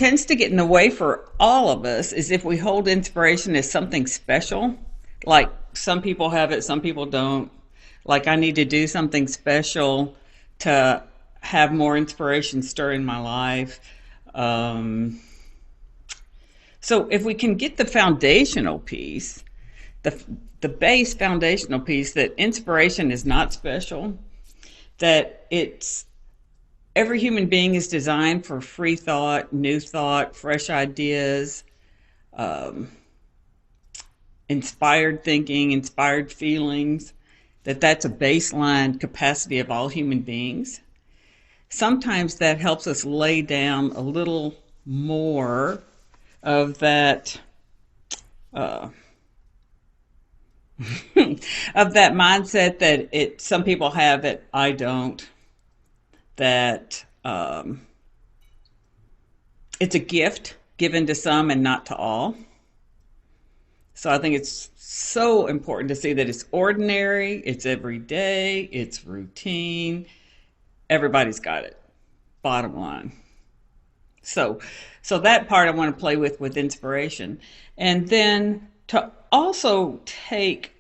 tends to get in the way for all of us is if we hold inspiration as something special. Like some people have it, some people don't. Like I need to do something special to have more inspiration stir in my life. Um, so if we can get the foundational piece, the the base foundational piece that inspiration is not special, that it's every human being is designed for free thought, new thought, fresh ideas, um, inspired thinking, inspired feelings, that's a baseline capacity of all human beings. Sometimes that helps us lay down a little more of that uh, of that mindset that it some people have that I don't, that it's a gift given to some and not to all. So I think it's so important to see that it's ordinary, it's everyday, it's routine. Everybody's got it. Bottom line. So so that part I want to play with inspiration. And then to also take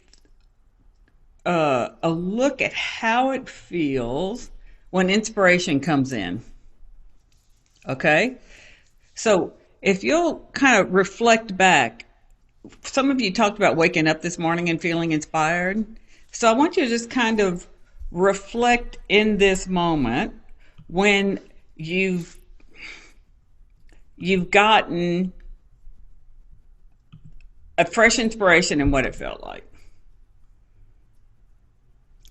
a look at how it feels when inspiration comes in. Okay? So if you'll kind of reflect back, some of you talked about waking up this morning and feeling inspired. So I want you to just kind of reflect in this moment when you've gotten a fresh inspiration and what it felt like.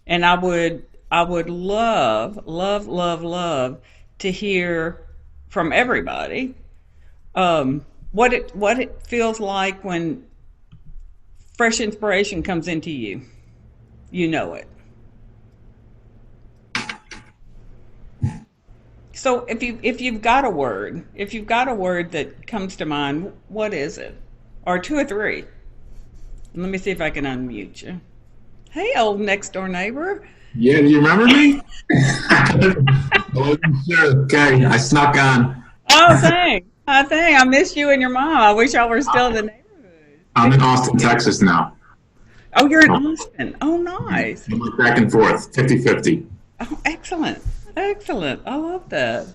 And I would love to hear from everybody what it feels like when fresh inspiration comes into you. You know it. So if you've got a word that comes to mind, what is it? Or two or three. Let me see if I can unmute you. Hey, old next door neighbor. Yeah, do you remember me? I wasn't sure. Okay, I snuck on. Oh, thanks. I miss you and your mom. I wish y'all were still in the I'm neighborhood. in Austin, Texas now. Oh, you're in So Austin. Oh, nice. I'm like back and forth, 50-50. Oh, excellent. Excellent. I love that.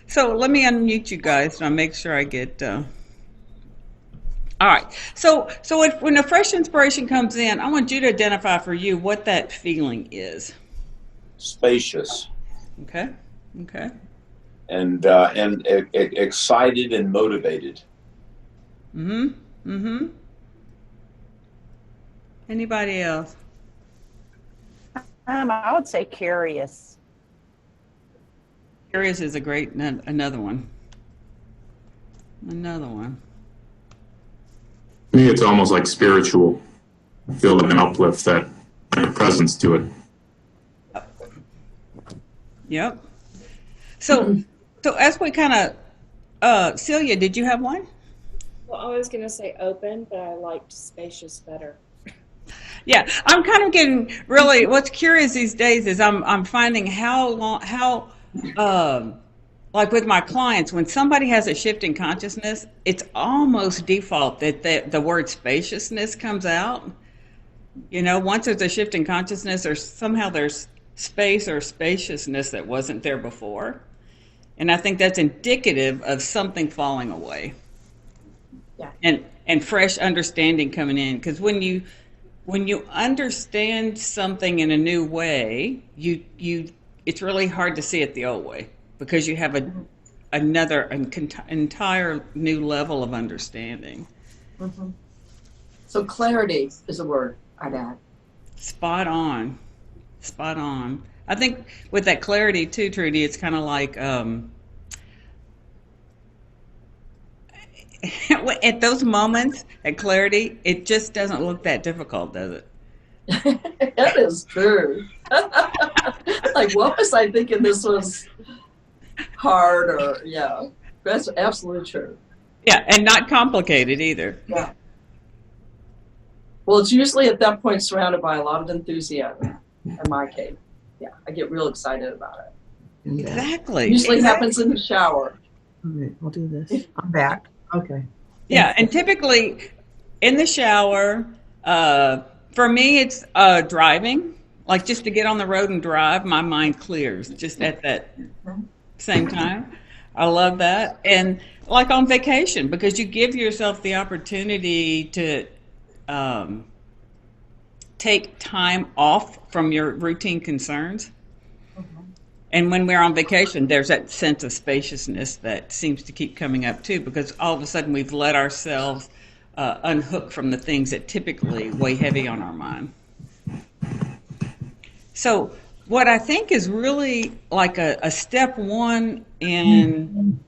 So let me unmute you guys and I'll make sure I get. All right. So when a fresh inspiration comes in, I want you to identify for you what that feeling is. Spacious Okay. Okay. and excited and motivated. Mm-hmm. Mm-hmm. Anybody else? I would say curious. Curious is a great another one. Another one. To me, it's almost like spiritual. I feel like an uplift, that like a presence to it. Yep. So so as we kind of Celia, did you have one? Well, I was going to say open, but I liked spacious better. Yeah, I'm kind of getting really. What's curious these days is I'm finding how like with my clients, when somebody has a shift in consciousness, it's almost default that the word spaciousness comes out. You know, once there's a shift in consciousness, or somehow there's space or spaciousness that wasn't there before, and I think that's indicative of something falling away Yeah. and fresh understanding coming in. Because when you understand something in a new way, you it's really hard to see it the old way because you have an entire new level of understanding. Hmm. So clarity is a word I'd add. Spot on, spot on. I think with that clarity too, Trudy, it's kind of like at those moments, at clarity, it just doesn't look that difficult, does it? That is true. Like, what was I thinking this was hard or, yeah, that's absolutely true. Yeah, and not complicated either. Yeah. Well, it's usually at that point surrounded by a lot of enthusiasm in my case. Yeah, I get real excited about it. Exactly. Usually Exactly. happens in the shower. right, I'll do this. I'm back. Okay. Yeah, Thanks. and typically in the shower, uh, for me, it's driving. Like just to get on the road and drive, my mind clears just at that same time. I love that. And like on vacation, because you give yourself the opportunity to um, take time off from your routine concerns. And when we're on vacation, there's that sense of spaciousness that seems to keep coming up too, because all of a sudden we've let ourselves unhook from the things that typically weigh heavy on our mind. So, what I think is really like a step one in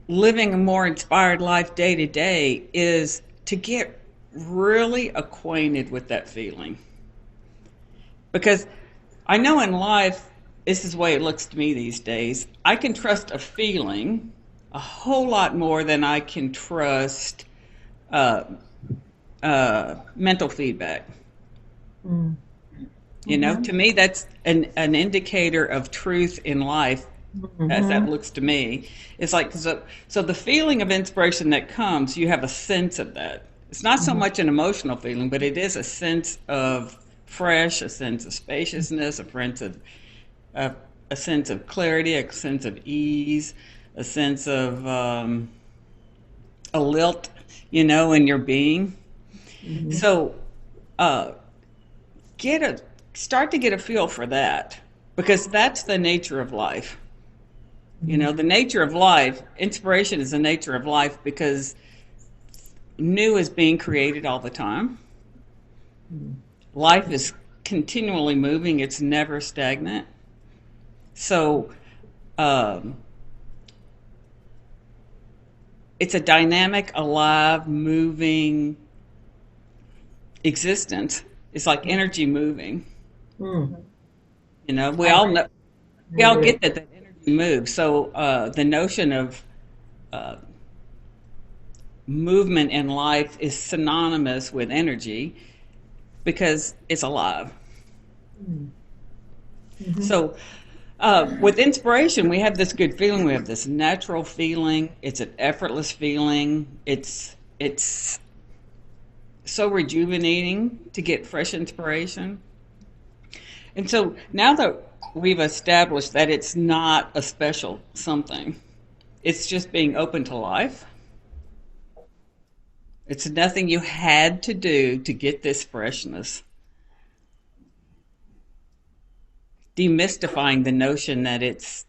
living a more inspired life day to day is to get really acquainted with that feeling. Because I know in life, this is the way it looks to me these days. I can trust a feeling a whole lot more than I can trust uh, mental feedback. Mm. You know, to me, that's an indicator of truth in life, as that looks to me. It's like, so the feeling of inspiration that comes, you have a sense of that. It's not so much an emotional feeling, but it is a sense of fresh, a sense of spaciousness, a, a sense of clarity, a sense of ease, a sense of a lilt, you know, in your being. So uh, get a start to get a feel for that because that's the nature of life. You know, the nature of life, inspiration is the nature of life because new is being created all the time. Life is continually moving, it's never stagnant. So um, it's a dynamic, alive, moving existence. It's like energy moving. Mm. You know, I we all agree. get that energy moves. So the notion of uh, movement in life is synonymous with energy because it's alive. So with inspiration, we have this good feeling. We have this natural feeling. It's an effortless feeling. It's so rejuvenating to get fresh inspiration. And so now that we've established that it's not a special something, it's just being open to life. It's nothing you had to do to get this freshness. Demystifying the notion that it's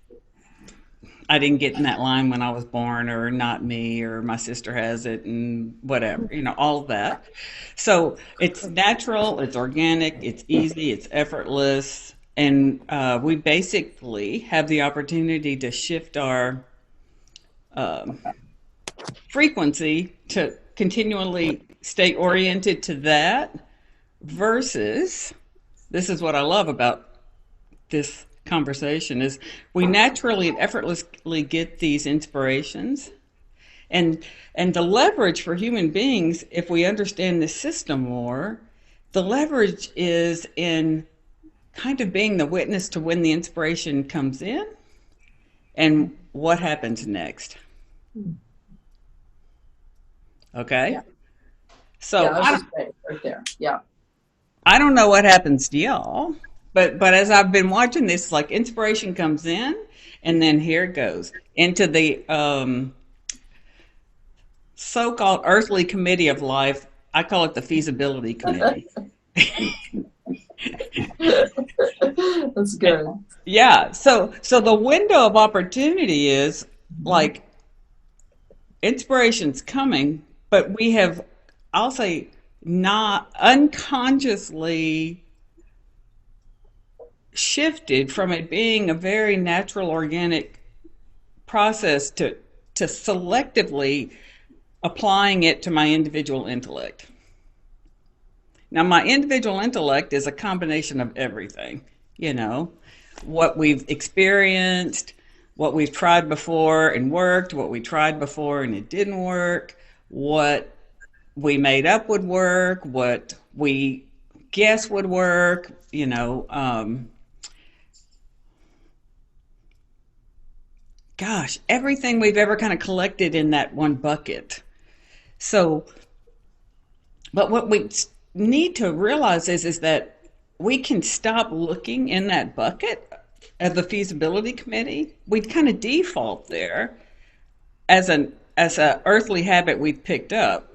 I didn't get in that line when I was born, or not me, or my sister has it, and whatever, you know, all of that. So it's natural, it's organic, it's easy, it's effortless, and we basically have the opportunity to shift our um, frequency to continually stay oriented to that versus this is what I love about this conversation is we naturally and effortlessly get these inspirations and the leverage for human beings if we understand the system more, the leverage is in kind of being the witness to when the inspiration comes in and what happens next. Okay, Yeah. so Yeah, that's just great right there. Yeah. I don't know what happens to y'all, but as I've been watching this, like inspiration comes in, and then here it goes into the so-called earthly committee of life. I call it the feasibility committee. That's good. Yeah, so the window of opportunity is like inspiration's coming, but we have, I'll say, not unconsciously shifted from it being a very natural organic process to selectively applying it to my individual intellect. Now my individual intellect is a combination of everything, you know, what we've experienced, what we've tried before and worked, what we tried before and it didn't work, what we made up would work, what we guess would work, you know, gosh, everything we've ever kind of collected in that one bucket. So, but what we need to realize is that we can stop looking in that bucket of the feasibility committee. We kind of default there as a earthly habit we've picked up.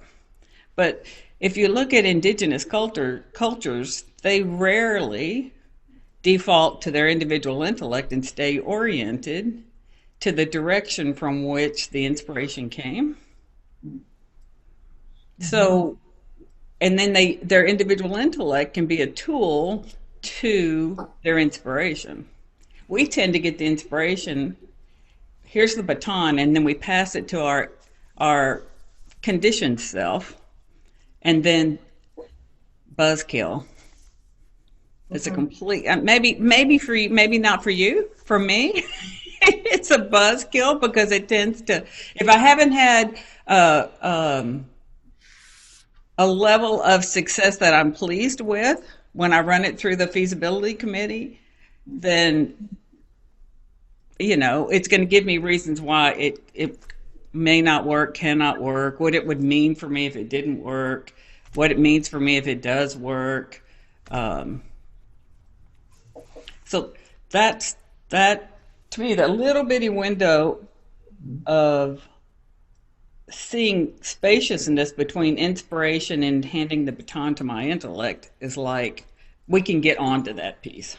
But if you look at indigenous cultures, they rarely default to their individual intellect and stay oriented to the direction from which the inspiration came. So, and then their individual intellect can be a tool to their inspiration. We tend to get the inspiration, here's the baton, and then we pass it to our conditioned self, and then buzzkill. It's a complete, maybe for you, maybe not for you. For me, it's a buzzkill because it tends to, if I haven't had a level of success that I'm pleased with when I run it through the feasibility committee, then it's going to give me reasons why it may not work, cannot work, what it would mean for me if it didn't work, what it means for me if it does work. So that's that to me, the little bitty window of seeing spaciousness between inspiration and handing the baton to my intellect is like we can get onto that piece.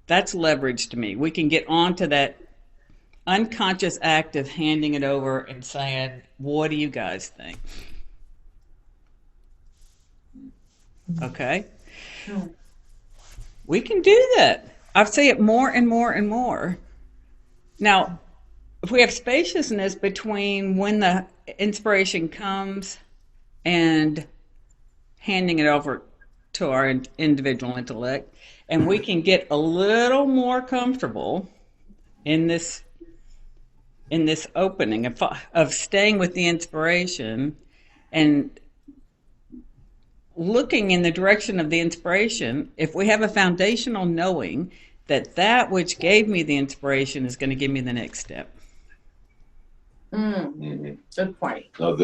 That's leverage to me. We can get onto that unconscious act of handing it over and saying, what do you guys think? Okay. We can do that. I say it more and more and more. Now, if we have spaciousness between when the inspiration comes and handing it over to our individual intellect, and we can get a little more comfortable in this opening of staying with the inspiration and looking in the direction of the inspiration, if we have a foundational knowing that that which gave me the inspiration is going to give me the next step. Good point. No,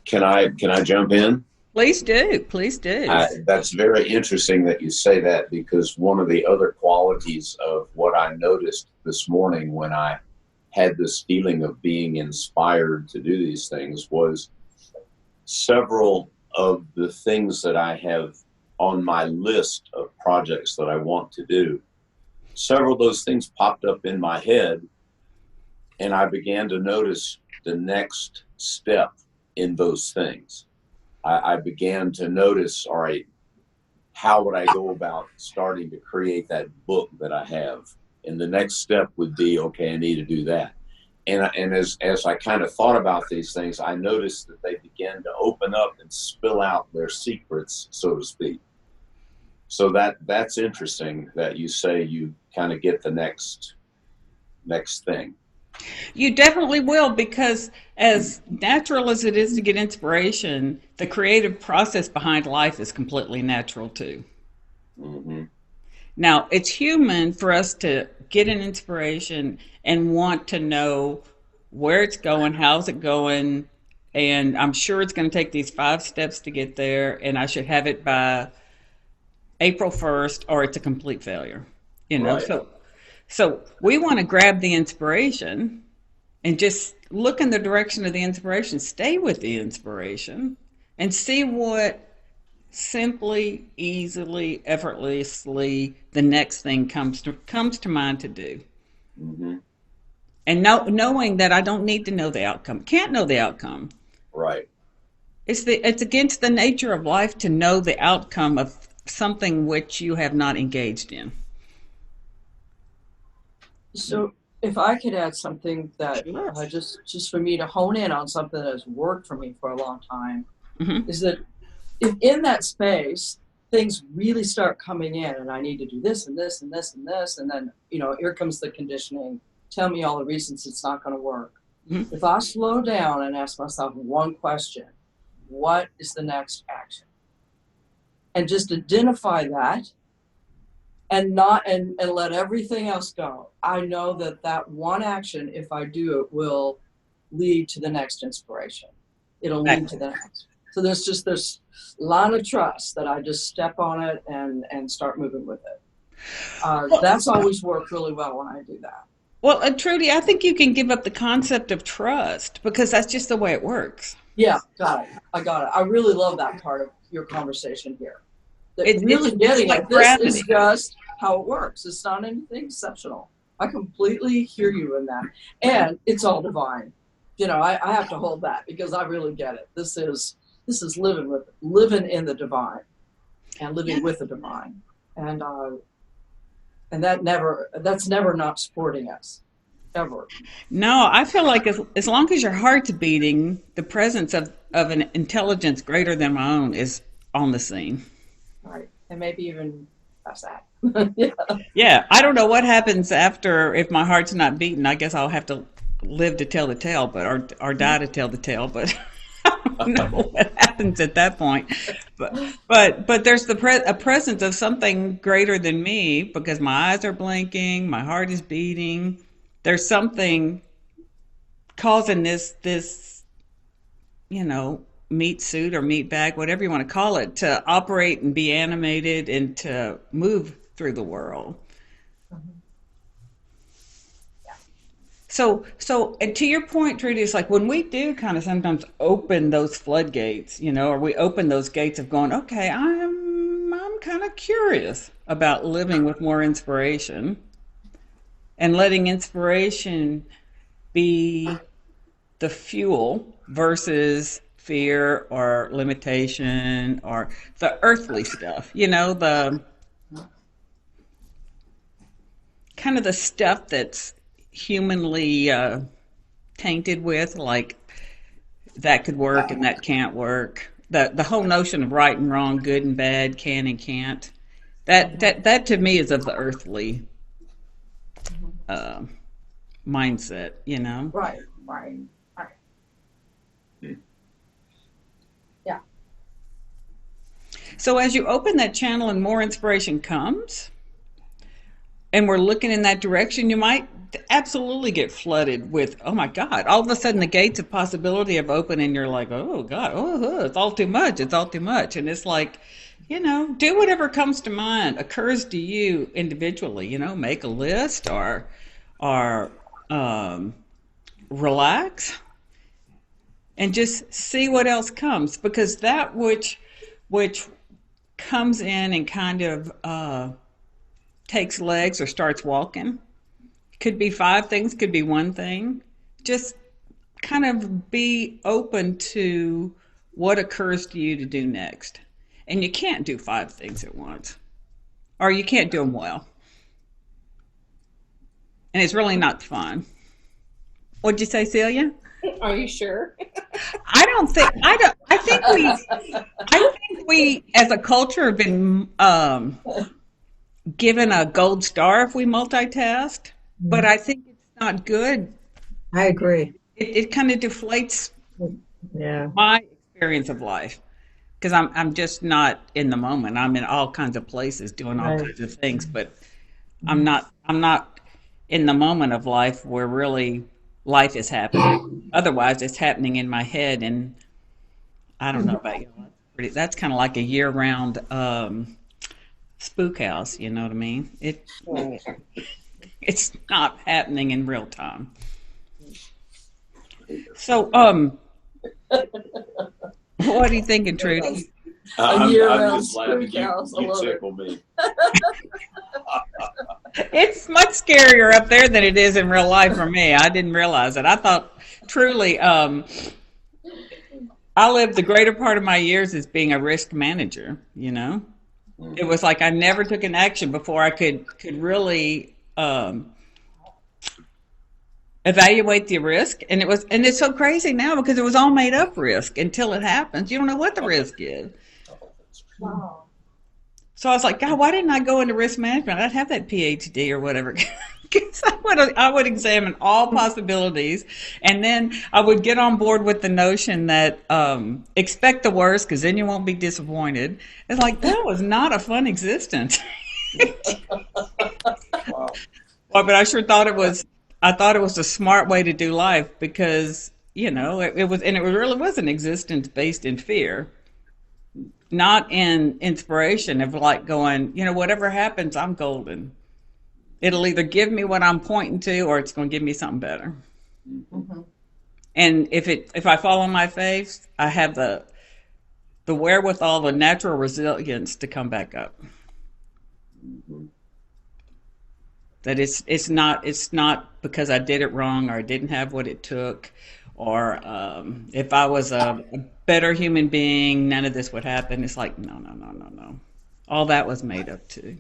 can I jump in? Please do. Please do. That's very interesting that you say that, because one of the other qualities of what I noticed this morning when I had this feeling of being inspired to do these things was several of the things that I have on my list of projects that I want to do. Several of those things popped up in my head, and I began to notice the next step in those things. I began to notice, all right, how would I go about starting to create that book that I have? And the next step would be, okay, I need to do that. And as I kind of thought about these things, I noticed that they began to open up and spill out their secrets, so to speak. So that's interesting that you say you kind of get the next thing. You definitely will, because as natural as it is to get inspiration, the creative process behind life is completely natural too. Mm-hmm. Now, it's human for us to get an inspiration and want to know where it's going, how's it going, and I'm sure it's going to take these 5 steps to get there, and I should have it by April 1st, or it's a complete failure. Right. So we want to grab the inspiration and just look in the direction of the inspiration, stay with the inspiration, and see what simply, easily, effortlessly the next thing comes to mind to do. Mm-hmm. And knowing that I don't need to know the outcome, can't know the outcome. Right. It's against the nature of life to know the outcome of something which you have not engaged in. So if I could add something that just for me to hone in on something that has worked for me for a long time, is that if in that space things really start coming in and I need to do this and this and this and this, and then here comes the conditioning, tell me all the reasons it's not going to work. If I slow down and ask myself one question, what is the next action? And just identify that and not and let everything else go. I know that one action, if I do it, will lead to the next inspiration. It'll lead to the next. So there's a lot of trust that I just step on it and start moving with it. That's always worked really well when I do that. Well, Trudy, I think you can give up the concept of trust because that's just the way it works. Yeah, got it. I got it. I really love that part of your conversation here. It's really getting like it. This is just how it works. It's not anything exceptional. I completely hear you in that. And it's all divine. You know, I have to hold that because I really get it. This is living in the divine and living with the divine. And that's never not supporting us. Ever. No, I feel like as long as your heart's beating, the presence of an intelligence greater than my own is on the scene. Right. And maybe even past that. Yeah. Yeah. I don't know what happens after if my heart's not beating. I guess I'll have to live to tell the tale, or die to tell the tale. But I don't know what happens at that point. But there's a presence of something greater than me because my eyes are blinking, my heart is beating. There's something causing this, meat suit or meat bag, whatever you want to call it, to operate and be animated and to move through the world. Yeah. So, and to your point, Trudy, it's like when we do kind of sometimes open those floodgates, or we open those gates of going, okay, I'm kind of curious about living with more inspiration. And letting inspiration be the fuel versus fear or limitation or the earthly stuff, the kind of the stuff that's humanly tainted with, like that could work and that can't work. The whole notion of right and wrong, good and bad, can and can't. That to me is of the earthly mindset, Right. Yeah. So as you open that channel and more inspiration comes, and we're looking in that direction, you might absolutely get flooded with, oh my God, all of a sudden the gates of possibility have opened and you're like, oh God, it's all too much. It's all too much. And it's like, do whatever comes to mind, occurs to you individually, make a list or relax and just see what else comes, because that which comes in and kind of takes legs or starts walking could be 5 things, could be 1 thing. Just kind of be open to what occurs to you to do next. And you can't do 5 things at once, or you can't do them well. And it's really not fun. What'd you say, Celia? Are you sure? I think we as a culture have been given a gold star if we multitask, but I think it's not good. I agree. It kind of deflates Yeah. my experience of life because I'm just not in the moment. I'm in all kinds of places doing all kinds of things, but I'm not in the moment of life where really life is happening. Otherwise, it's happening in my head, and I don't know about you. That's kind of like a year-round spook house. You know what I mean? It's not happening in real time. So, what are you thinking, Trudy? I'm just laughing. You tickle me. It's much scarier up there than it is in real life for me. I didn't realize it. I thought truly, I lived the greater part of my years as being a risk manager, It was like I never took an action before I could really evaluate the risk. And it's so crazy now because it was all made up risk until it happens. You don't know what the risk is. Wow. So I was like, God, why didn't I go into risk management? I'd have that PhD or whatever. Because I would examine all possibilities, and then I would get on board with the notion that expect the worst because then you won't be disappointed. It's like, that was not a fun existence. Wow. Well, but I sure thought it was. I thought it was a smart way to do life because it was, and it really was an existence based in fear, not in inspiration of like going, whatever happens, I'm golden. It'll either give me what I'm pointing to, or it's going to give me something better. Mhm. And if I fall on my face, I have the wherewithal, the natural resilience to come back up. That it's not because I did it wrong or I didn't have what it took, or if I was a better human being, none of this would happen. It's like no, no, no, no, no. All that was made up too.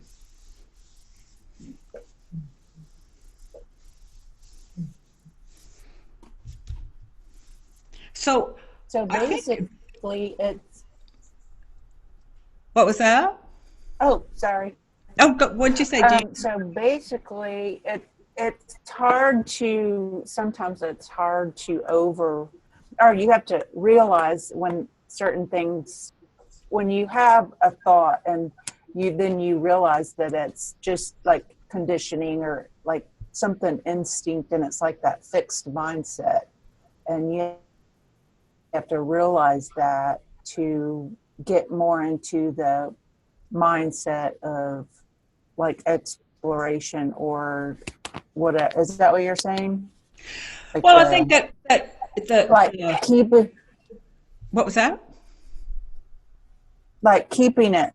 So So I think basically, it's, what was that? oh, sorry. Oh, what'd you say, Jean? So basically, it's hard to, sometimes it's hard to or you have to realize when certain things, when you have a thought and you realize that it's just like conditioning or like something instinct, and it's like that fixed mindset, and you have to realize that to get more into the mindset of like exploration, or what is that what you're saying? Like Well, I think that like keep it, what was that? like keeping it,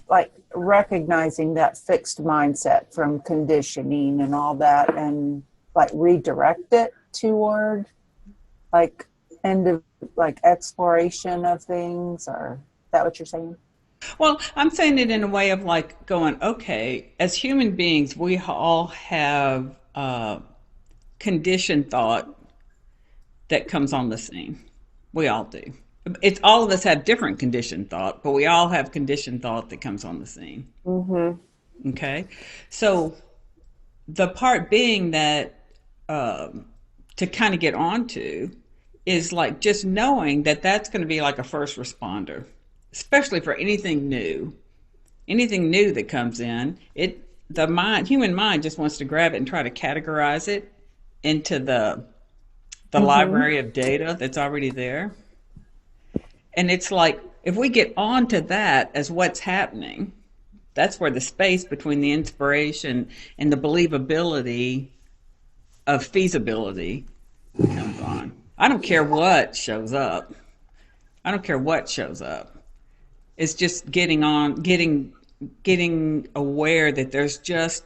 like recognizing that fixed mindset from conditioning and all that, and like redirect it toward like end of like exploration of things, or is that what you're saying? Well, I'm saying it in a way of like going, okay, as human beings, we all have conditioned thought that comes on the scene. We all do. It's all of us have different conditioned thought, but we all have conditioned thought that comes on the scene. Mm-hmm. Okay, so the part being that to kind of get onto is like just knowing that that's going to be like a first responder, especially for anything new that comes in. Human mind just wants to grab it and try to categorize it into the Mm-hmm. library of data that's already there. And it's like if we get onto that as what's happening, that's where the space between the inspiration and the believability of feasibility comes on. I don't care what shows up. I don't care what shows up. It's just getting aware that there's just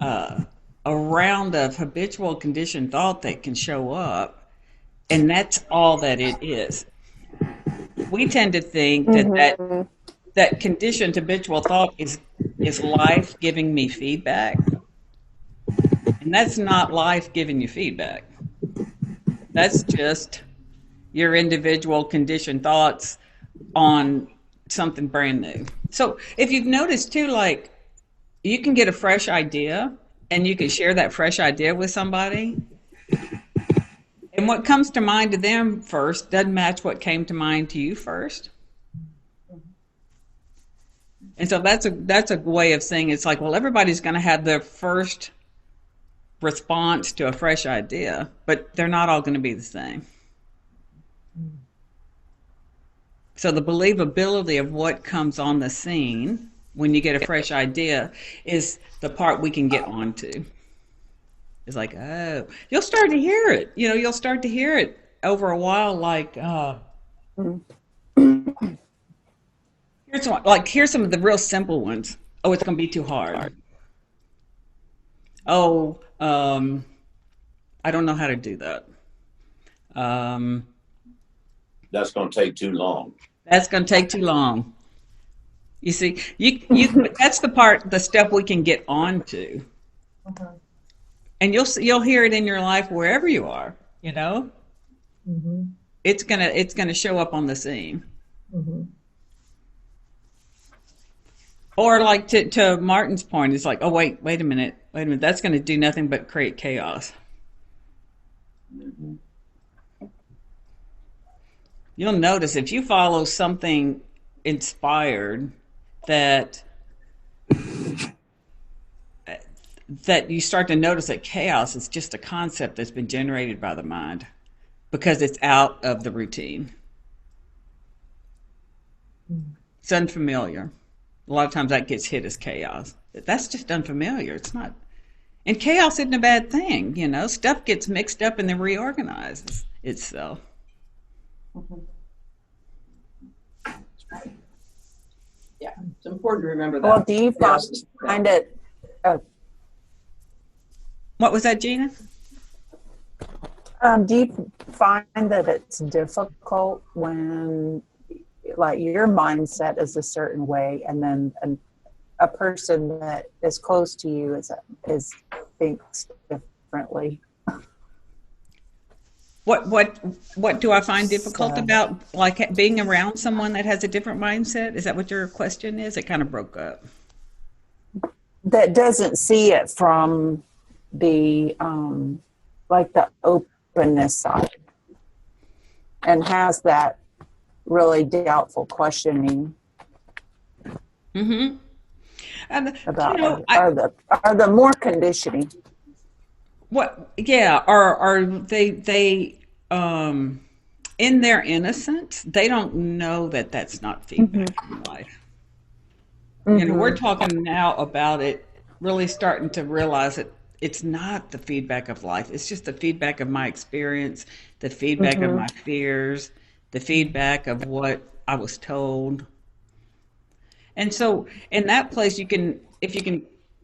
a round of habitual conditioned thought that can show up, and that's all that it is. We tend to think that Mm-hmm. that conditioned habitual thought is life giving me feedback, and that's not life giving you feedback. That's just your individual conditioned thoughts on something brand new. So if you've noticed too, like you can get a fresh idea and you can share that fresh idea with somebody, and what comes to mind to them first doesn't match what came to mind to you first. And so that's a way of saying it's like, well, everybody's going to have their first response to a fresh idea, but they're not all going to be the same. So the believability of what comes on the scene when you get a fresh idea is the part we can get onto. It's like, oh, you'll start to hear it. You'll start to hear it over a while. Like, here's one. Like, here's some of the real simple ones. Oh, it's going to be too hard. Oh, I don't know how to do that. Um, That's going to take too long. that's going to take too long. You see, that's the step we can get onto, and you'll hear it in your life wherever you are. Mm-hmm. It's gonna show up on the scene. Mm-hmm. Or like to Martin's point, it's like, oh wait a minute, that's gonna do nothing but create chaos. Mm-hmm. You'll notice if you follow something inspired that that you start to notice that chaos is just a concept that's been generated by the mind because it's out of the routine. It's unfamiliar. A lot of times that gets hit as chaos. That's just unfamiliar. It's not. And chaos isn't a bad thing, you know. Stuff gets mixed up and then reorganizes itself. Mhm. Yeah, it's important to remember that. Well, do you Yes. find it? What was that, Gina? Do you find that it's difficult when, like, your mindset is a certain way, and then a person that is close to you is thinks differently? What do I find difficult So, about like being around someone that has a different mindset? Is that what your question is? It kind of broke up. that doesn't see it from the like the openness side, and has that really doubtful questioning Mm-hmm. And you about know, are the more conditioning. what? Yeah, are they in their innocence? They don't know that that's not feedback Mm-hmm. from life. You know, we're Mm-hmm. talking now about it, really starting to realize that it's not the feedback of life. It's just the feedback of my experience, the feedback of Mm-hmm. my fears, the feedback of what I was told. And so in that place, you can, if you can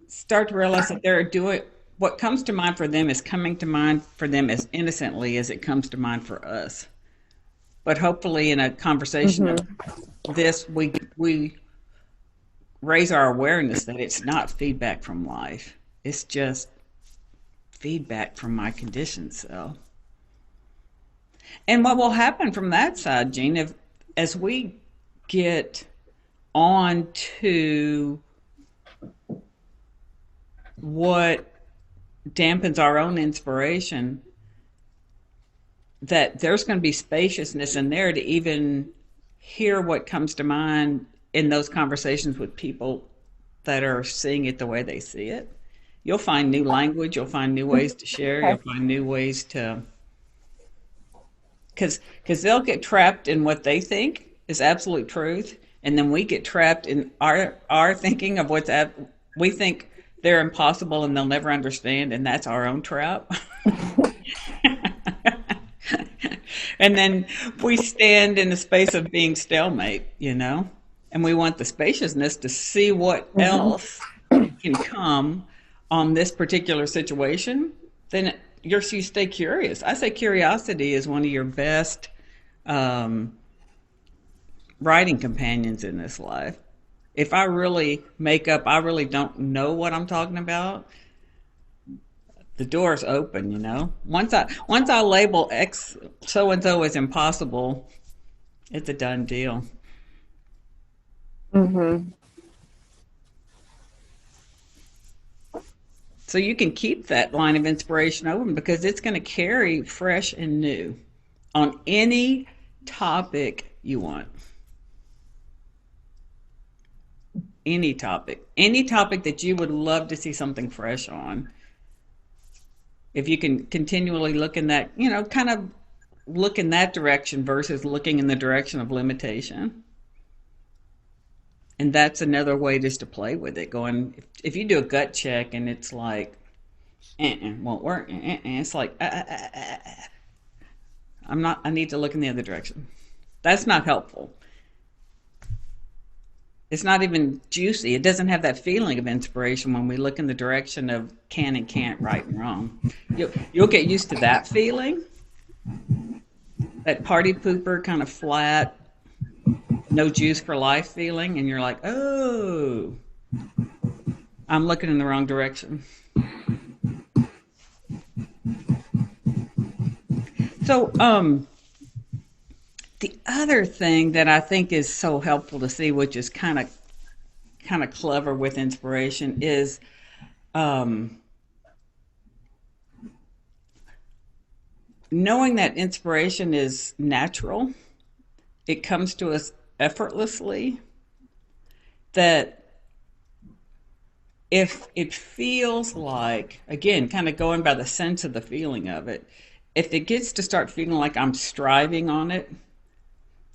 start to realize that they're doing what comes to mind for them is coming to mind for them as innocently as it comes to mind for us. But hopefully, in a conversation of Mm-hmm. this, we raise our awareness that it's not feedback from life. It's just feedback from my conditioned self. And what will happen from that side, Gene, if as we get on to what dampens our own inspiration, that there's going to be spaciousness in there to even hear what comes to mind in those conversations with people that are seeing it the way they see it. You'll find new language, you'll find new ways to share, you'll Okay. find new ways to, because they'll get trapped in what they think is absolute truth, and then we get trapped in our thinking of we think they're impossible and they'll never understand, and that's our own trap. And then we stand in the space of being stalemate, you know, and we want the spaciousness to see what Mm-hmm. else can come on this particular situation. Then you stay curious. I say curiosity is one of your best um, writing companions in this life. If I really make up, I really don't know what I'm talking about, the door's open, you know. Once I label X so and so as impossible, it's a done deal. Mm-hmm. So you can keep that line of inspiration open because it's going to carry fresh and new on any topic you want. Any topic that you would love to see something fresh on. If you can continually look in that, you know, kind of look in that direction versus looking in the direction of limitation. And that's another way just to play with it. Going, if you do a gut check and it's like, won't work, it's like, I'm not, I need to look in the other direction. That's not helpful. It's not even juicy. It doesn't have that feeling of inspiration when we look in the direction of can and can't, right and wrong. You'll get used to that feeling, that party pooper kind of flat, no juice for life feeling, and you're like, oh, I'm looking in the wrong direction. So, the other thing that I think is so helpful to see, which is kind of clever with inspiration, is um, knowing that inspiration is natural. It comes to us effortlessly. That if it feels like, again, kind of going by the sense of the feeling of it, if it gets to start feeling like I'm striving on it,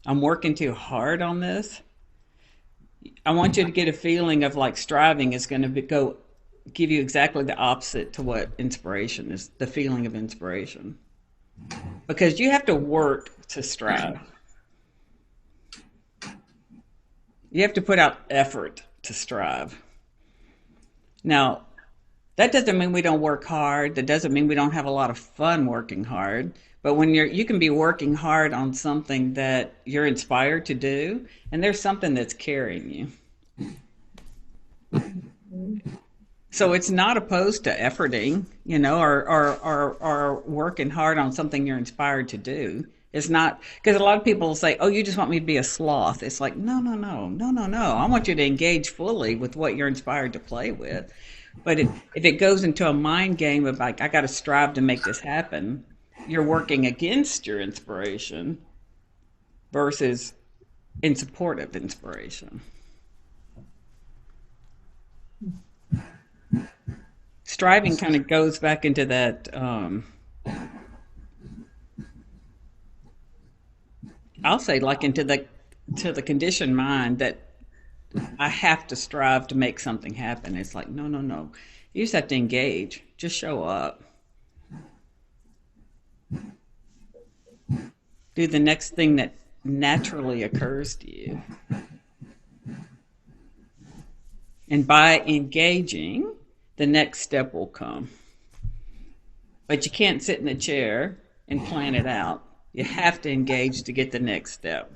I'm working too hard on this, I want you to get a feeling of like striving is going to go give you exactly the opposite to what inspiration is, the feeling of inspiration. Because you have to work to strive. You have to put out effort to strive. Now, that doesn't mean we don't work hard. That doesn't mean we don't have a lot of fun working hard. But when you can be working hard on something that you're inspired to do, and there's something that's carrying you. So it's not opposed to efforting, or working hard on something you're inspired to do. It's not, because a lot of people will say, "Oh, you just want me to be a sloth." It's like, no, no, no, no, no, no. I want you to engage fully with what you're inspired to play with. But if it goes into a mind game of like, I got to strive to make this happen, you're working against your inspiration versus in support of inspiration. Striving kind of goes back into that. I'll say like into the conditioned mind that I have to strive to make something happen. It's like, no, no, no. You just have to engage. Just show up. Do the next thing that naturally occurs to you. And by engaging, the next step will come. But you can't sit in a chair and plan it out. You have to engage to get the next step.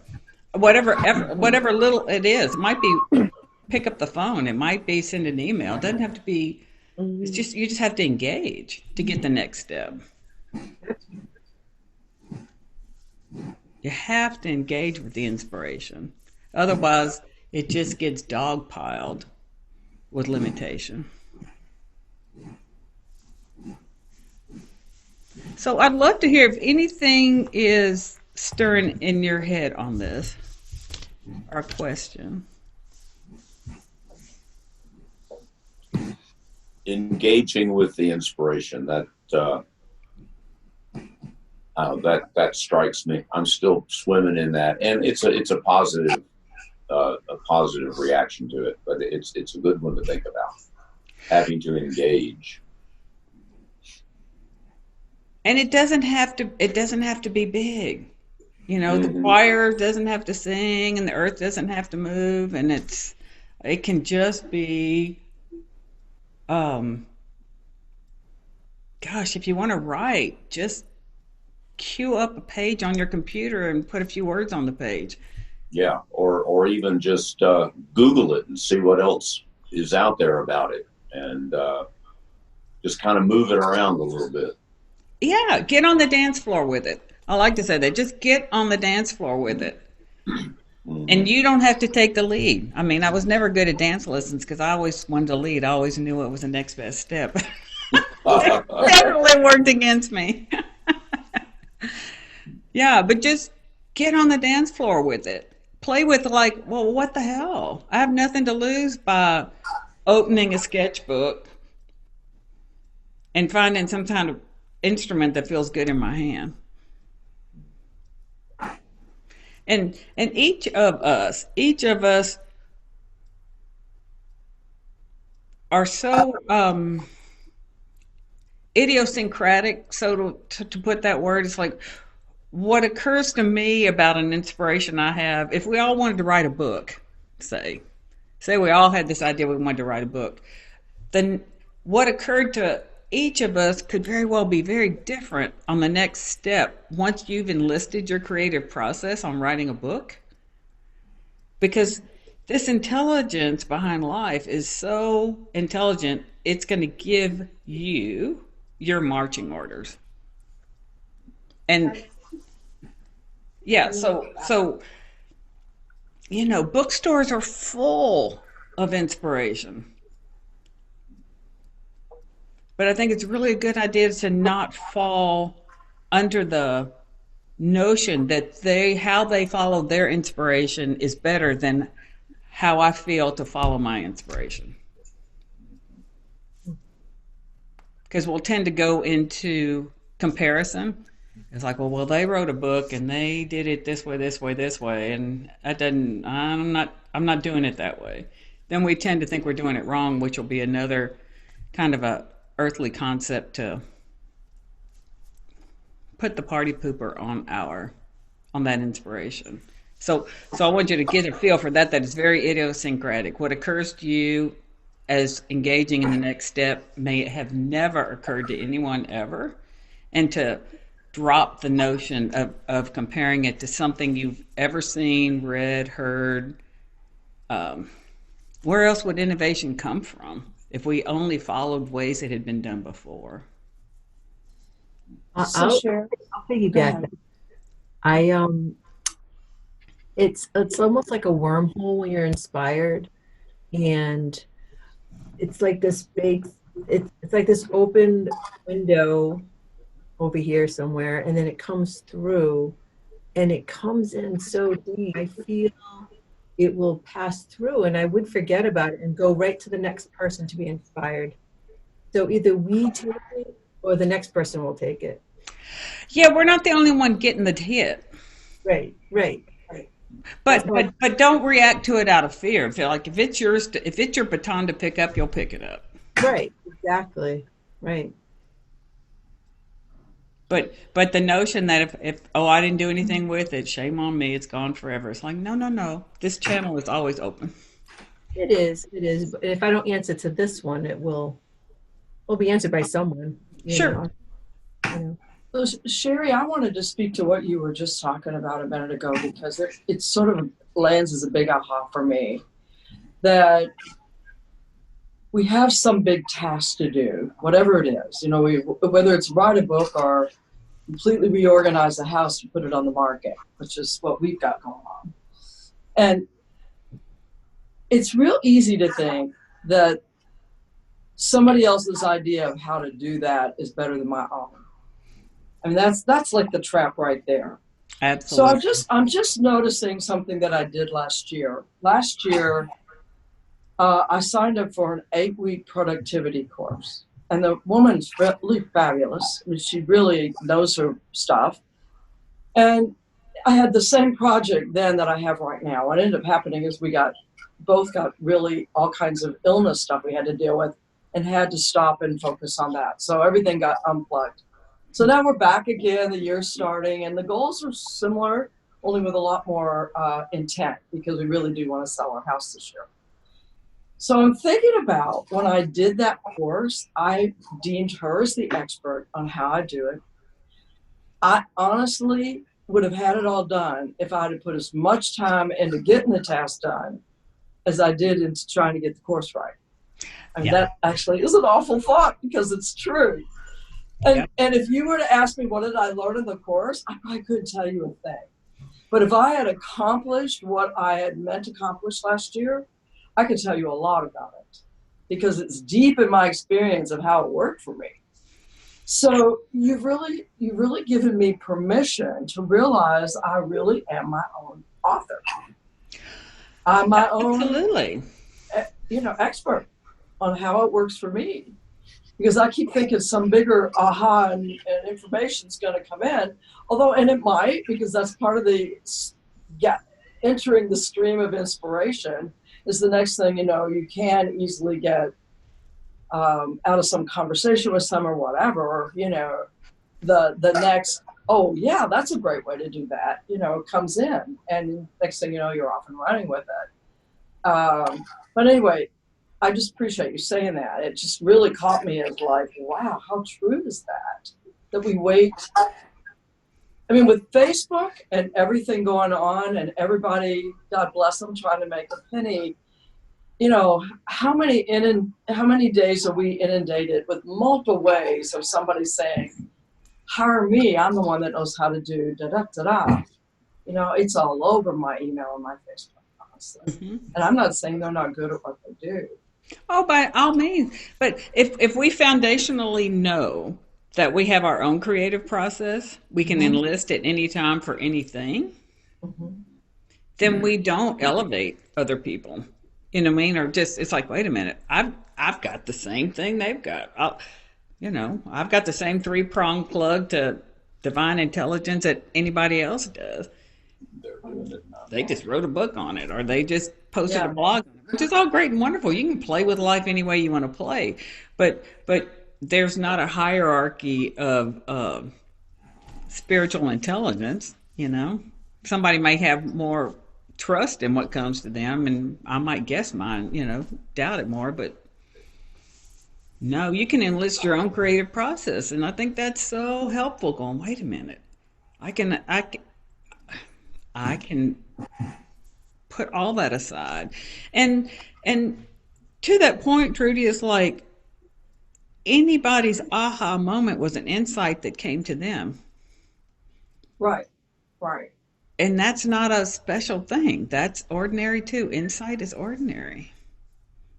Whatever little it is, it might be pick up the phone. It might be send an email. It doesn't have to be. It's just you just have to engage to get the next step. You have to engage with the inspiration. Otherwise, it just gets dogpiled with limitation. So I'd love to hear if anything is stirring in your head on this or a question. Engaging with the inspiration, that strikes me. I'm still swimming in that, and it's a positive reaction to it, but it's a good one to think about. Having to engage. And it doesn't have to be big. The choir doesn't have to sing and the earth doesn't have to move, and it can just be if you want to write, just cue up a page on your computer and put a few words on the page. Yeah, or even just Google it and see what else is out there about it, and just kind of move it around a little bit. Yeah, get on the dance floor with it. I like to say that. Just get on the dance floor with it. Mm-hmm. And you don't have to take the lead. I mean, I was never good at dance lessons because I always wanted to lead. I always knew what was the next best step. It definitely worked against me. Yeah, but just get on the dance floor with it. Play with what the hell? I have nothing to lose by opening a sketchbook and finding some kind of instrument that feels good in my hand. And each of us are so idiosyncratic. So to put that word, it's like what occurs to me about an inspiration I have. If we all wanted to write a book, say we all had this idea we wanted to write a book, then what occurred to each of us could very well be very different on the next step once you've enlisted your creative process on writing a book. Because this intelligence behind life is so intelligent, it's going to give you your marching orders. And yeah, so bookstores are full of inspiration. But I think it's really a good idea to not fall under the notion that how they follow their inspiration is better than how I feel to follow my inspiration. because we'll tend to go into comparison. It's like, well, they wrote a book and they did it this way, this way, this way, and that doesn't. I'm not doing it that way. Then we tend to think we're doing it wrong, which will be another kind of a earthly concept to put the party pooper on that inspiration. So I want you to get a feel for that. That is very idiosyncratic. What occurs to you as engaging in the next step may have never occurred to anyone ever, and to drop the notion of comparing it to something you've ever seen, read, heard. Where else would innovation come from if we only followed ways that had been done before? So sure. I'll piggyback that. It's almost like a wormhole when you're inspired, and it's like this big, it's like this open window over here somewhere, and then it comes through, and it comes in so deep. I feel it will pass through, and I would forget about it and go right to the next person to be inspired. So either we take it or the next person will take it. Yeah, we're not the only one getting the hit. Right. But don't react to it out of fear. Feel like if it's your baton to pick up, you'll pick it up. Right. Exactly. Right. But the notion that if I didn't do anything with it, shame on me, it's gone forever. It's like no. This channel is always open. It is. But if I don't answer to this one, it will be answered by someone. Sure. So, Sherry, I wanted to speak to what you were just talking about a minute ago, because it sort of lands as a big aha for me, that we have some big task to do, whatever it is. Whether it's write a book or completely reorganize the house and put it on the market, which is what we've got going on. And it's real easy to think that somebody else's idea of how to do that is better than my own. I mean, that's like the trap right there. Absolutely. So I'm just noticing something that I did last year. Last year, I signed up for an 8-week productivity course, and the woman's really fabulous. I mean, she really knows her stuff. And I had the same project then that I have right now. What ended up happening is we both got really all kinds of illness stuff we had to deal with, and had to stop and focus on that. So everything got unplugged. So now we're back again, the year's starting, and the goals are similar, only with a lot more intent, because we really do want to sell our house this year. So I'm thinking about when I did that course, I deemed her as the expert on how I do it. I honestly would have had it all done if I had put as much time into getting the task done as I did into trying to get the course right. I mean, that actually is an awful thought, because it's true. And if you were to ask me what did I learn in the course, I probably couldn't tell you a thing. But if I had accomplished what I had meant to accomplish last year, I could tell you a lot about it, because it's deep in my experience of how it worked for me. So you've really given me permission to realize I really am my own author. I'm my own expert on how it works for me. Because I keep thinking some bigger aha and information is going to come in, and it might, because that's part of the entering the stream of inspiration is the next thing. You can easily get out of some conversation with some or whatever, or the next, oh yeah, that's a great way to do that, comes in, and next thing you know, you're off and running with it. But anyway, I just appreciate you saying that. It just really caught me as like, wow, how true is that we wait. I mean, with Facebook and everything going on, and everybody, God bless them, trying to make a penny, how many days are we inundated with multiple ways of somebody saying, hire me, I'm the one that knows how to do da-da-da-da. It's all over my email and my Facebook, honestly. Mm-hmm. And I'm not saying they're not good at what they do. Oh, by all means. But if we foundationally know that we have our own creative process, we can enlist at any time for anything, then we don't elevate other people. You know what I mean? Or just, it's like, wait a minute, I've got the same thing they've got. I've got the same three-pronged plug to divine intelligence that anybody else does. They're doing it. They just wrote a book on it, or they just posted a blog on it, which is all great and wonderful. You can play with life any way you want to play, but there's not a hierarchy of spiritual intelligence. Somebody may have more trust in what comes to them, and I might guess mine, doubt it more, but no, you can enlist your own creative process, and I think that's so helpful. Going, wait a minute, I can put all that aside, and to that point, Trudy, is like anybody's aha moment was an insight that came to them. Right. And that's not a special thing. That's ordinary too. Insight is ordinary.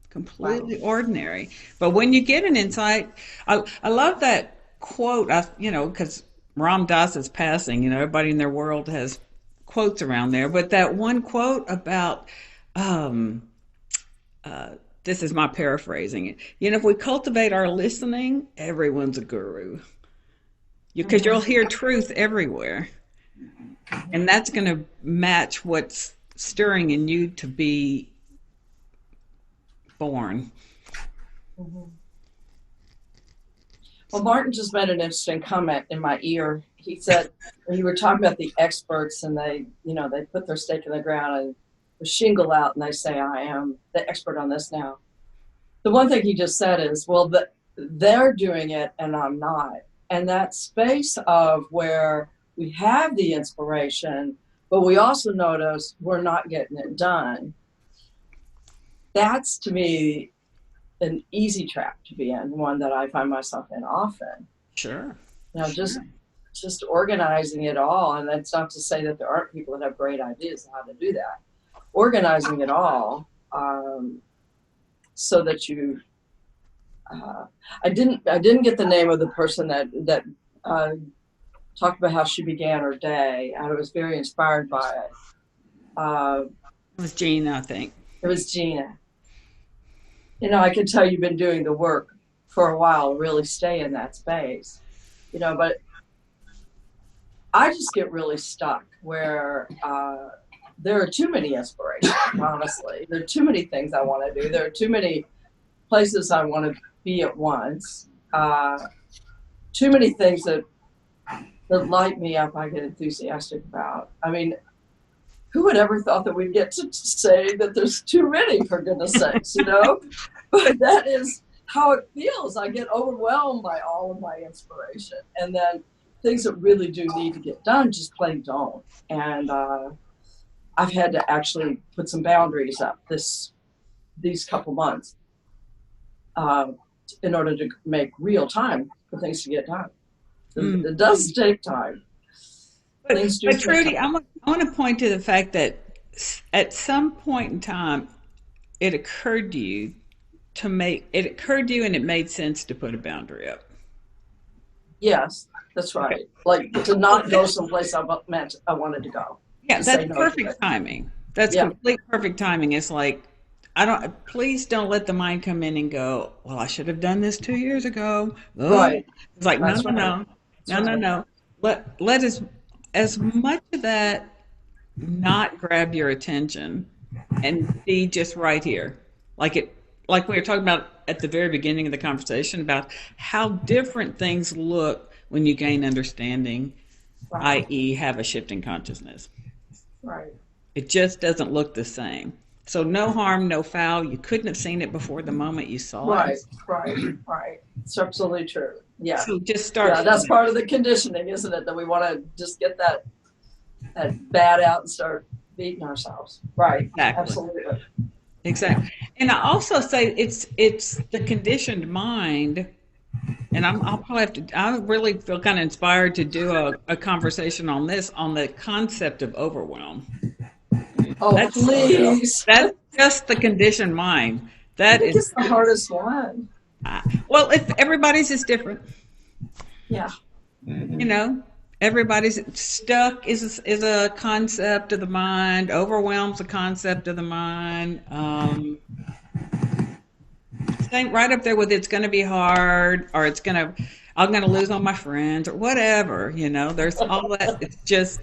Completely ordinary. But when you get an insight, I love that quote, because Ram Dass is passing, everybody in their world has quotes around there. But that one quote about, this is my paraphrasing it, if we cultivate our listening, everyone's a guru. Because you'll hear truth everywhere. And that's going to match what's stirring in you to be born. Well, Martin just made an interesting comment in my ear. He said, when you were talking about the experts and they put their stake in the ground and the shingle out and they say, I am the expert on this now. The one thing he just said is, well, they're doing it and I'm not. And that space of where we have the inspiration, but we also notice we're not getting it done. That's, to me, an easy trap to be in, one that I find myself in often. Sure. Just organizing it all, and that's not to say that there aren't people that have great ideas on how to do that. Organizing it all so that you. I didn't get the name of the person that talked about how she began her day, and I was very inspired by it. It was Gina, I think. It was Gina. I can tell you've been doing the work for a while to really stay in that space, but I just get really stuck where there are too many inspirations, honestly. There are too many things I want to do. There are too many places I want to be at once. Too many things that light me up, I get enthusiastic about. I mean, who would ever thought that we'd get to say that there's too many, for goodness sakes, But that is how it feels. I get overwhelmed by all of my inspiration. And then things that really do need to get done just plain don't. And I've had to actually put some boundaries up these couple months in order to make real time for things to get done. It does take time. But Trudy, I want to point to the fact that at some point in time, it occurred to you and it made sense to put a boundary up. Yes, that's right. Okay. Like to not go someplace I wanted to go. Yeah, that's perfect timing. That's complete perfect timing. It's like, please don't let the mind come in and go, well, I should have done this 2 years ago. Oh. Right. It's like, no. Let as much of that not grab your attention and be just right here. Like we were talking about at the very beginning of the conversation about how different things look when you gain understanding, i.e. have a shift in consciousness. Right. It just doesn't look the same. So no harm, no foul. You couldn't have seen it before the moment you saw it. Right. It's absolutely true. Yeah. So just start. Yeah, that's part of the conditioning, isn't it? That we want to just get that bad out and start beating ourselves. Right. Exactly. Absolutely. Exactly. And I also say it's the conditioned mind. And I'll probably have to. I really feel kind of inspired to do a conversation on this, on the concept of overwhelm. Oh, please. That's just the conditioned mind. That is the hardest one. Well, if everybody's is different. Yeah. Everybody's stuck is a concept of the mind. Overwhelm's a concept of the mind. Same, right up there with it's going to be hard, or I'm going to lose all my friends, or whatever. There's all that. It's just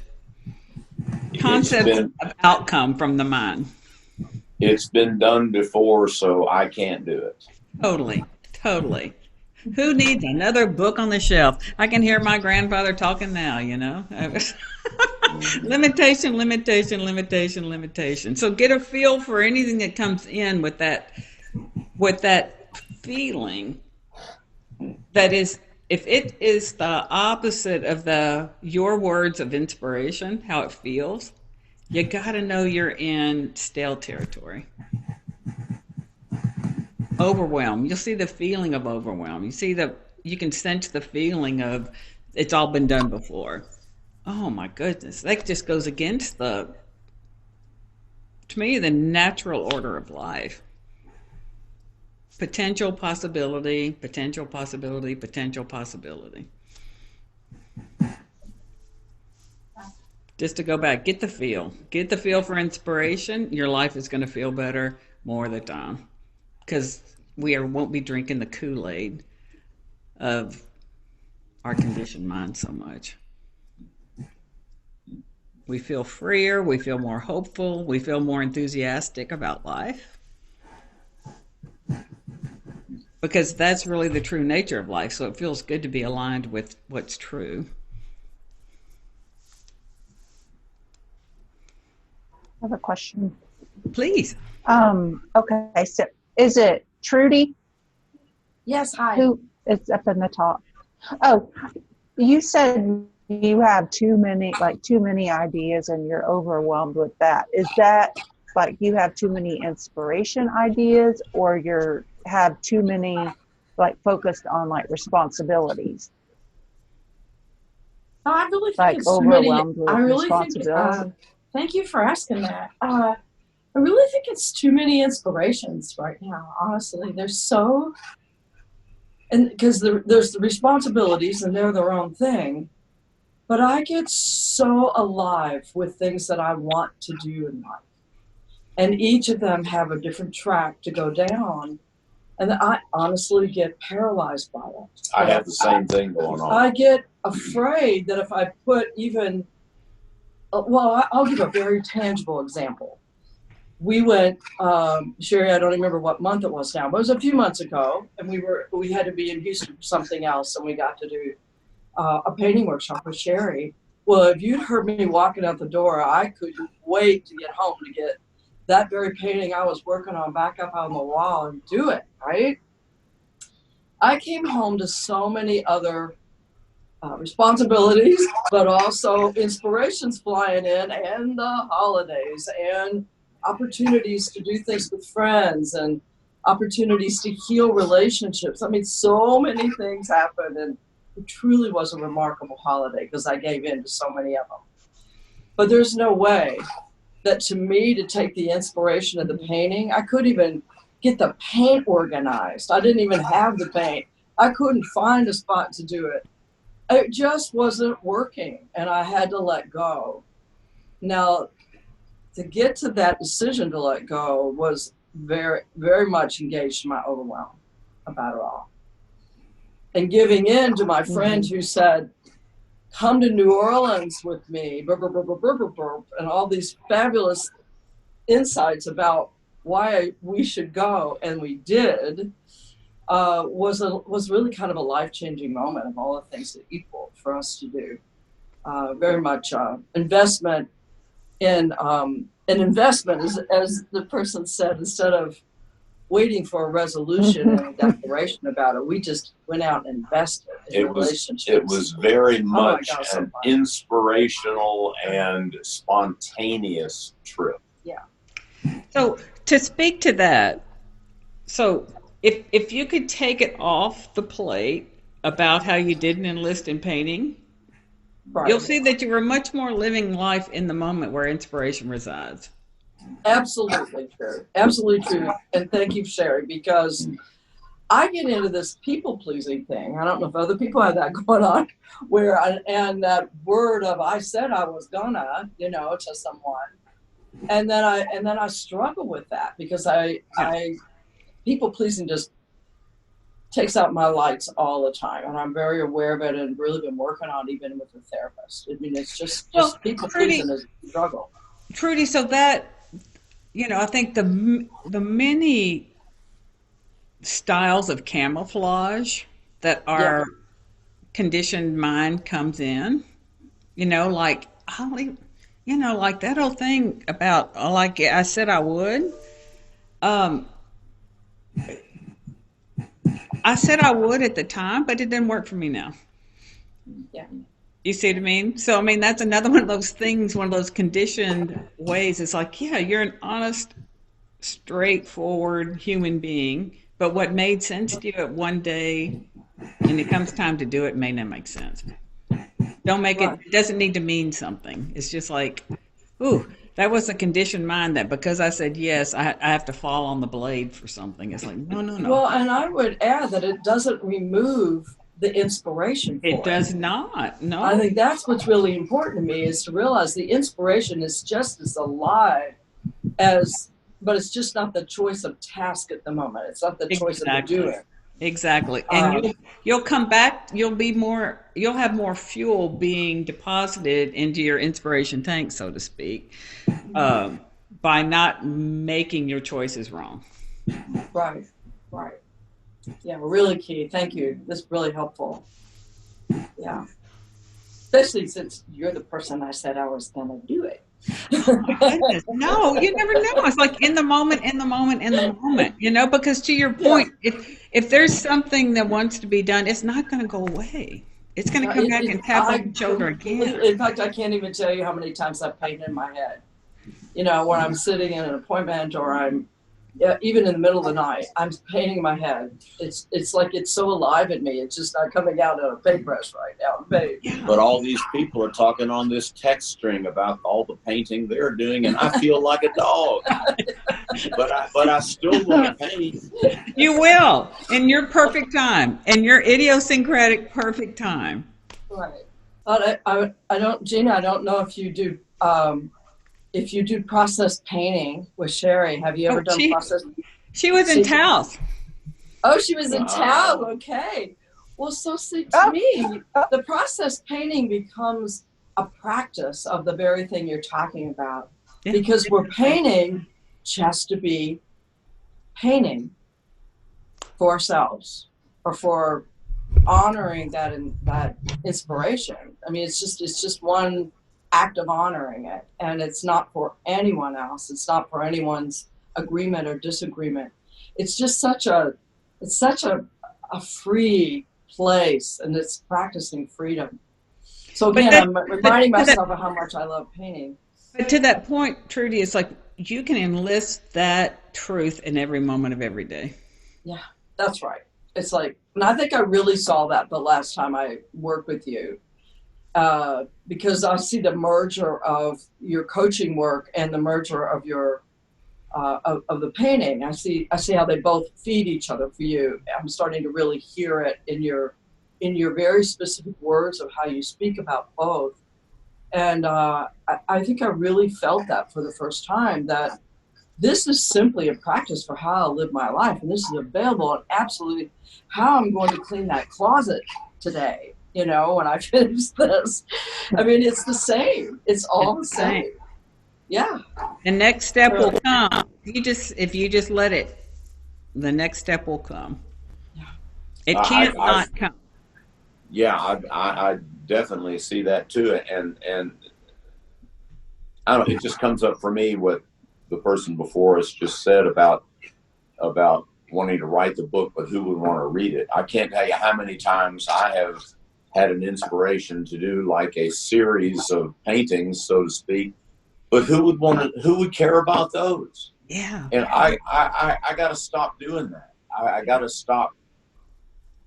It's concepts been of outcome from the mind. it's been done before, so I can't do it. Totally, totally. Who needs another book on the shelf? I can hear my grandfather talking now. Limitation, limitation, limitation, limitation. So get a feel for anything that comes in with that feeling that is, if it is the opposite of your words of inspiration, how it feels, you got to know you're in stale territory. Overwhelm. You'll see the feeling of overwhelm. You can sense the feeling of it's all been done before. Oh my goodness. That just goes against to me, the natural order of life. Potential possibility, potential possibility, potential possibility. Just to go back, get the feel. Get the feel for inspiration. Your life is going to feel better more of the time. Because won't be drinking the Kool-Aid of our conditioned mind so much. We feel freer, we feel more hopeful, we feel more enthusiastic about life. Because that's really the true nature of life, so it feels good to be aligned with what's true. I have a question. Please. Okay, so is it Trudy? Yes, hi. Who is up in the top? Oh, you said you have too many ideas and you're overwhelmed with that. Is that like you have too many inspiration ideas, or you have too many focused on responsibilities? I really think it's too many. Overwhelmed with I really think. responsibility? Thank you for asking that. I really think it's too many inspirations right now. Honestly, there's so, and because there's the responsibilities and they're their own thing, but I get so alive with things that I want to do in life, and each of them have a different track to go down, and I honestly get paralyzed by it. I have the same thing going on. I get afraid that if I put even, well, I'll give a very tangible example. We went, Sherry, I don't remember what month it was now, but it was a few months ago, and we had to be in Houston for something else, and we got to do a painting workshop with Sherry. Well, if you'd heard me walking out the door, I couldn't wait to get home to get that very painting I was working on back up on the wall and do it, right? I came home to so many other responsibilities, but also inspirations flying in, and the holidays, and opportunities to do things with friends, and opportunities to heal relationships. I mean, so many things happened, and it truly was a remarkable holiday because I gave in to so many of them. But there's no way that to me to take the inspiration of the painting, I couldn't even get the paint organized. I didn't even have the paint. I couldn't find a spot to do it. It just wasn't working, and I had to let go. Now, to get to that decision to let go was very, very much engaged in my overwhelm about it all. And giving in to my friend who said, come to New Orleans with me, and all these fabulous insights about why we should go, and we did, was really kind of a life-changing moment of all the things that equal for us to do. Very much investment in an investment, as the person said, instead of waiting for a resolution and a declaration about it, we just went out and invested in relationships. It was very much God, so an fun. inspirational and spontaneous trip. Yeah. So to speak to that, so if you could take it off the plate about how you didn't enlist in painting, Right. you'll see that you were much more living life in the moment where inspiration resides. Absolutely true. Absolutely true. And thank you, Sherry, because I get into this people-pleasing thing. I don't know if other people have that going on, and that word of I said I was gonna, to someone, and then I struggle with that because I people-pleasing just takes out my lights all the time, and I'm very aware of it, and really been working on it even with a therapist. I mean, it's just Well, people Trudy, pleasing is a struggle. Trudy, so that, I think the many styles of camouflage that Yeah, our conditioned mind comes in, like I'll even, like that whole thing about like I said I would. Um, I said I would at the time, but it didn't work for me now. yeah, You see what I mean? So I mean that's another one of those things, one of those conditioned ways. It's like, yeah, you're an honest, straightforward human being, but what made sense to you at one day, when it comes time to do it, may not make sense. Don't make it. right. It doesn't need to mean something. It's just like, ooh, that was a conditioned mind that because I said yes, I have to fall on the blade for something. It's like, no, no, no. Well, and I would add that it doesn't remove the inspiration It for it. does not. I No, think that's what's really important to me, is to realize the inspiration is just as alive as, but it's just not the choice of task at the moment. It's not the choice of the exactly. doing. Exactly. And Um, you'll come back, you'll have more fuel being deposited into your inspiration tank, so to speak, um, by not making your choices wrong. right, right. Yeah, really key. Thank you. This is really helpful. Yeah. Especially since you're the person I said I was going to do it. Oh my goodness. No, you never know. It's like in the moment, in the moment, in the moment, because to your Yeah. point, if there's something that wants to be done, it's not going to go away. It's going to come back and tap on I your shoulder again. in fact, I can't even tell you how many times I've painted in my head. When I'm sitting in an appointment, or I'm even in the middle of the night, I'm painting in my head. It's like it's so alive in me. It's just not coming out of a paintbrush right now. But all these people are talking on this text string about all the painting they're doing, and I feel like a dog. but I still want to paint. You will in your perfect time, in your idiosyncratic perfect time. Right. But I don't, Gina. I don't know if you do process painting with Sherry. Have you ever Oh, done process? she was in Taos. Oh, she was in Wow. town. Okay. Well, so see, to me, the process painting becomes a practice of the very thing you're talking about, Yeah. because we're painting just to be painting for ourselves, or for honoring that inspiration. I mean, it's just one act of honoring it, and it's not for anyone else. It's not for anyone's agreement or disagreement. It's just such a free place, and it's practicing freedom. So But again, that, I'm but reminding to that, myself of how much I love painting. but to that point, Trudy, it's like you can enlist that truth in every moment of every day. Yeah, that's right. It's like, and I think I really saw that the last time I worked with you, because I see the merger of your coaching work and the merger of your of the painting. I see how they both feed each other for you. I'm starting to really hear it in your very specific words of how you speak about both. And I think I really felt that for the first time, that this is simply a practice for how I live my life. And this is available, and absolutely how I'm going to clean that closet today, when I finish this. I mean, it's the same. It's all the same. Yeah. The next step will come. If you just let it, the next step will come. It can't not come. Yeah, I definitely see that too, and I don't know, it just comes up for me what the person before us just said about wanting to write the book, but who would want to read it? I can't tell you how many times I have had an inspiration to do like a series of paintings, so to speak, but who would care about those? Yeah. And I got to stop doing that. I got to stop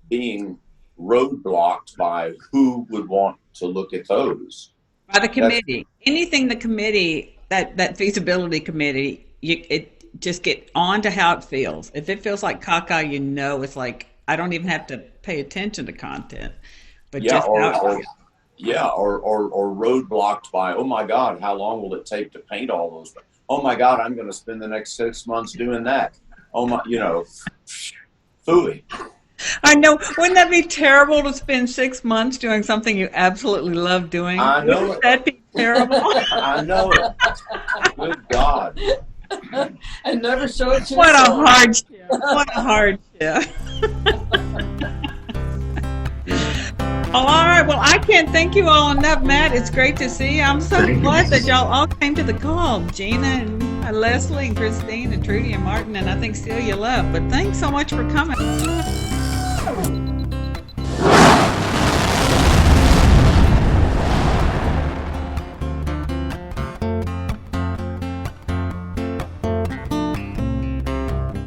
being roadblocked by who would want to look at those. By the committee. Anything the committee, that feasibility committee, it just get on to how it feels. If it feels like caca, it's like I don't even have to pay attention to content. But Yeah, just how it or feels. yeah, or roadblocked by, oh my God, how long will it take to paint all those? Oh my God, I'm going to spend the next 6 months doing that. Oh my, phooey. I know. Wouldn't that be terrible to spend 6 months doing something you absolutely love doing? I know Wouldn't it. that be terrible? I know it. Good God. And never show it to What a yourself. hardship. What a hardship. All right. Well, I can't thank you all enough, Matt. It's great to see you. I'm so Thank you. glad that y'all all came to the call. Gina and Leslie and Christine and Trudy and Martin, and I think Celia left. But thanks so much for coming.